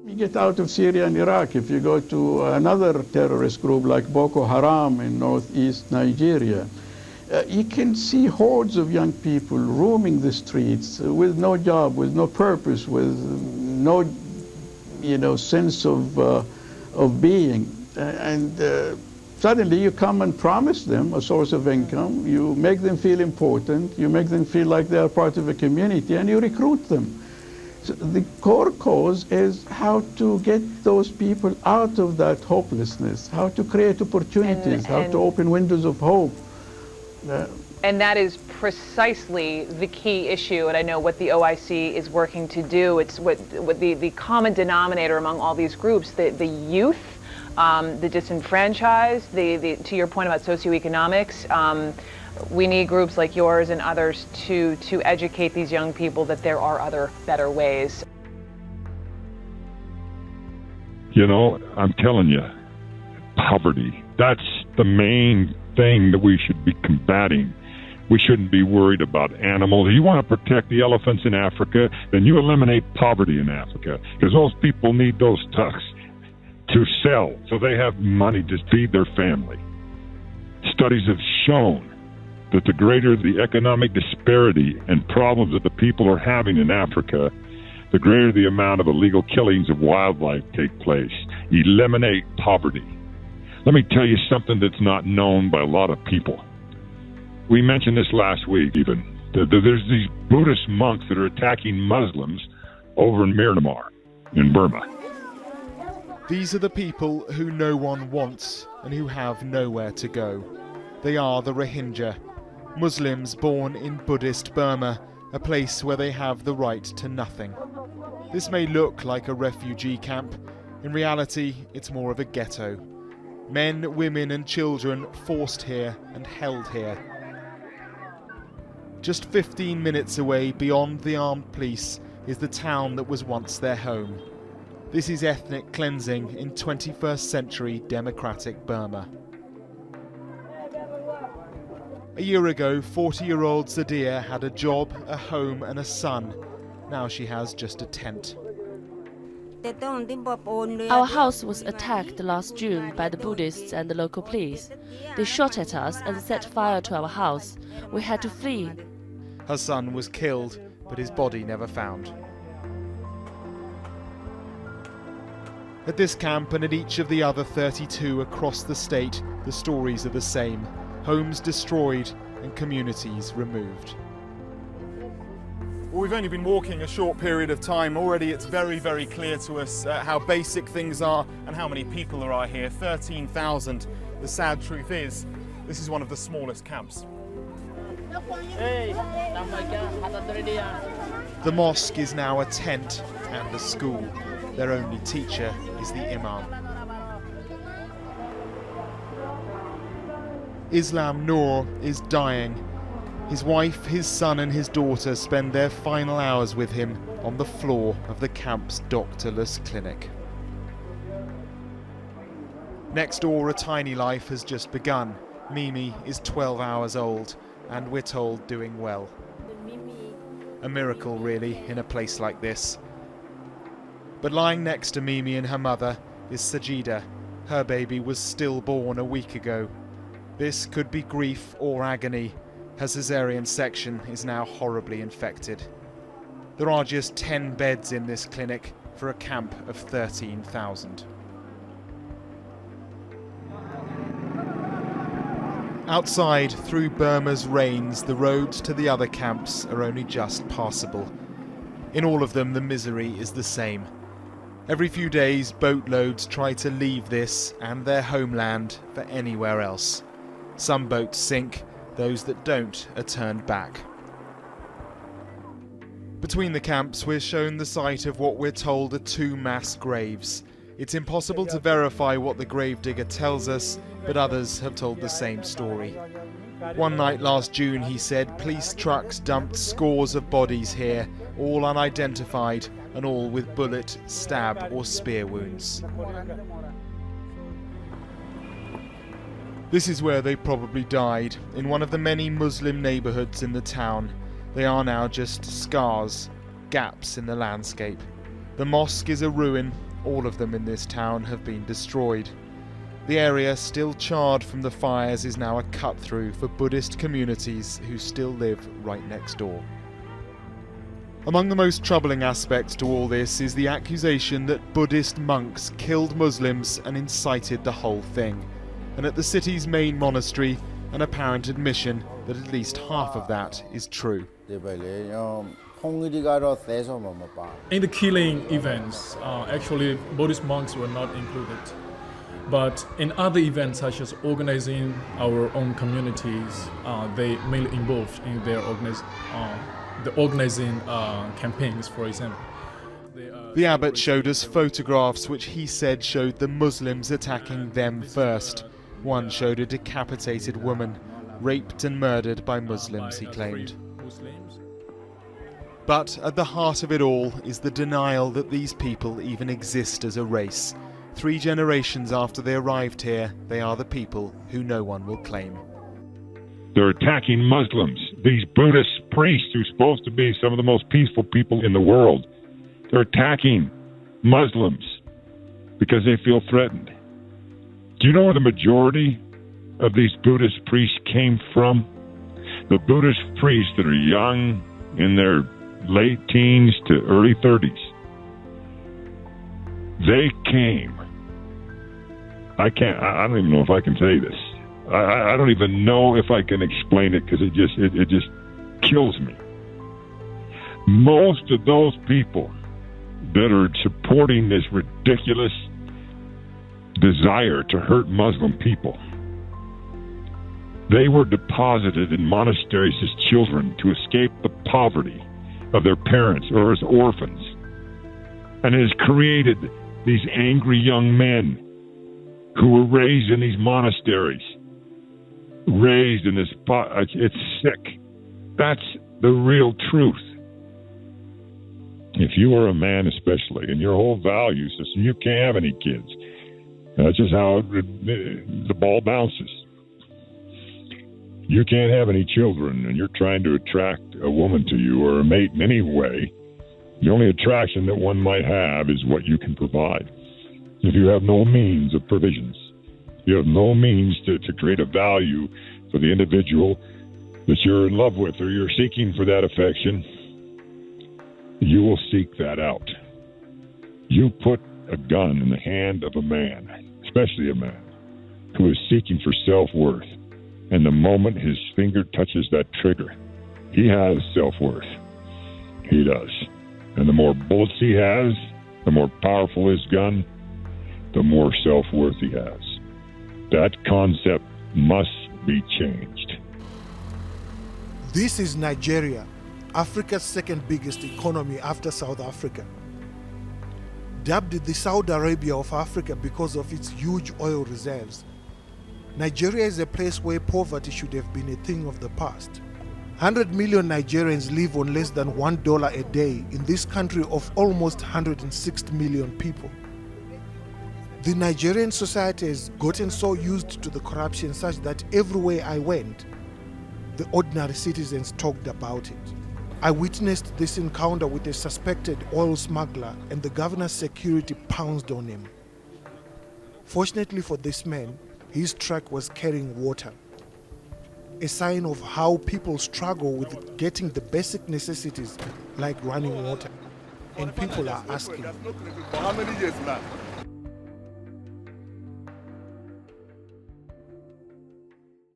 You get out of Syria and Iraq, if you go to another terrorist group like Boko Haram in northeast Nigeria, you can see hordes of young people roaming the streets with no job, with no purpose, with no, sense of being. And suddenly you come and promise them a source of income, you make them feel important, you make them feel like they are part of a community, and you recruit them. So the core cause is how to get those people out of that hopelessness, how to create opportunities, how to open windows of hope. And that is precisely the key issue, and I know what the OIC is working to do. It's what the common denominator among all these groups, the youth, the disenfranchised, to your point about socioeconomics. We need groups like yours and others to educate these young people that there are other better ways. I'm telling you, poverty, that's the main thing that we should be combating. We shouldn't be worried about animals. If you want to protect the elephants in Africa, then you eliminate poverty in Africa, because those people need those tucks to sell so they have money to feed their family. Studies have shown that the greater the economic disparity and problems that the people are having in Africa, the greater the amount of illegal killings of wildlife take place. Eliminate poverty. Let me tell you something that's not known by a lot of people. We mentioned this last week even. There's these Buddhist monks that are attacking Muslims over in Myanmar, in Burma. These are the people who no one wants and who have nowhere to go. They are the Rohingya, Muslims born in Buddhist Burma, a place where they have the right to nothing. This may look like a refugee camp. In reality, it's more of a ghetto. Men, women and children forced here and held here. Just 15 minutes away beyond the armed police is the town that was once their home. This is ethnic cleansing in 21st century democratic Burma. A year ago, 40-year-old Sadia had a job, a home and a son. Now she has just a tent. Our house was attacked last June by the Buddhists and the local police. They shot at us and set fire to our house. We had to flee. Her son was killed, but his body never found. At this camp and at each of the other 32 across the state, the stories are the same. Homes destroyed and communities removed. Well, we've only been walking a short period of time. Already it's very, very clear to us how basic things are and how many people there are here. 13,000. The sad truth is, this is one of the smallest camps. The mosque is now a tent and a school. Their only teacher is the imam. Islam Noor is dying. His wife, his son and his daughter spend their final hours with him on the floor of the camp's doctorless clinic. Next door, a tiny life has just begun. Mimi is 12 hours old and we're told doing well. A miracle really in a place like this. But lying next to Mimi and her mother is Sajida. Her baby was stillborn a week ago. This could be grief or agony. Her caesarean section is now horribly infected. There are just 10 beds in this clinic for a camp of 13,000. Outside, through Burma's rains, the roads to the other camps are only just passable. In all of them, the misery is the same. Every few days, boatloads try to leave this and their homeland for anywhere else. Some boats sink, those that don't are turned back. Between the camps, we're shown the site of what we're told are 2 mass graves. It's impossible to verify what the gravedigger tells us, but others have told the same story. One night last June, he said, police trucks dumped scores of bodies here, all unidentified and all with bullet, stab or spear wounds. This is where they probably died, in one of the many Muslim neighbourhoods in the town. They are now just scars, gaps in the landscape. The mosque is a ruin, All of them in this town have been destroyed. The area, still charred from the fires, is now a cut-through for Buddhist communities who still live right next door. Among the most troubling aspects to all this is the accusation that Buddhist monks killed Muslims and incited the whole thing, and at the city's main monastery, an apparent admission that at least half of that is true. In the killing events, actually Buddhist monks were not included. But in other events, such as organizing our own communities, they mainly involved in their organizing campaigns, for example. The abbot showed us photographs which he said showed the Muslims attacking them first. One showed a decapitated woman, raped and murdered by Muslims, he claimed. But at the heart of it all is the denial that these people even exist as a race. 3 generations after they arrived here, they are the people who no one will claim. They're attacking Muslims. These Buddhist priests who are supposed to be some of the most peaceful people in the world, they're attacking Muslims because they feel threatened. Do you know where the majority of these Buddhist priests came from? The Buddhist priests that are young, in their late teens to early 30s. They came. I don't even know if I can say this. I don't even know if I can explain it because it just kills me. Most of those people that are supporting this ridiculous desire to hurt Muslim people, they were deposited in monasteries as children to escape the poverty of their parents or as orphans. And it has created these angry young men who were raised in these monasteries, raised in this, it's sick. That's the real truth. If you are a man especially, and your whole value system, you can't have any kids. That's just how the ball bounces. You can't have any children, and you're trying to attract a woman to you or a mate in any way. The only attraction that one might have is what you can provide. If you have no means of provisions, you have no means to create a value for the individual that you're in love with or you're seeking for that affection, you will seek that out. You put a gun in the hand of a man, especially a man, who is seeking for self-worth, and the moment his finger touches that trigger, he has self-worth. He does. And the more bullets he has, the more powerful his gun, the more self-worth he has. That concept must be changed. This is Nigeria, Africa's second biggest economy after South Africa. Dubbed the Saudi Arabia of Africa because of its huge oil reserves, Nigeria is a place where poverty should have been a thing of the past. 100 million Nigerians live on less than $1 a day in this country of almost 160 million people. The Nigerian society has gotten so used to the corruption such that everywhere I went, the ordinary citizens talked about it. I witnessed this encounter with a suspected oil smuggler, and the governor's security pounced on him. Fortunately for this man, his truck was carrying water, a sign of how people struggle with getting the basic necessities like running water. And people are asking, how many years now?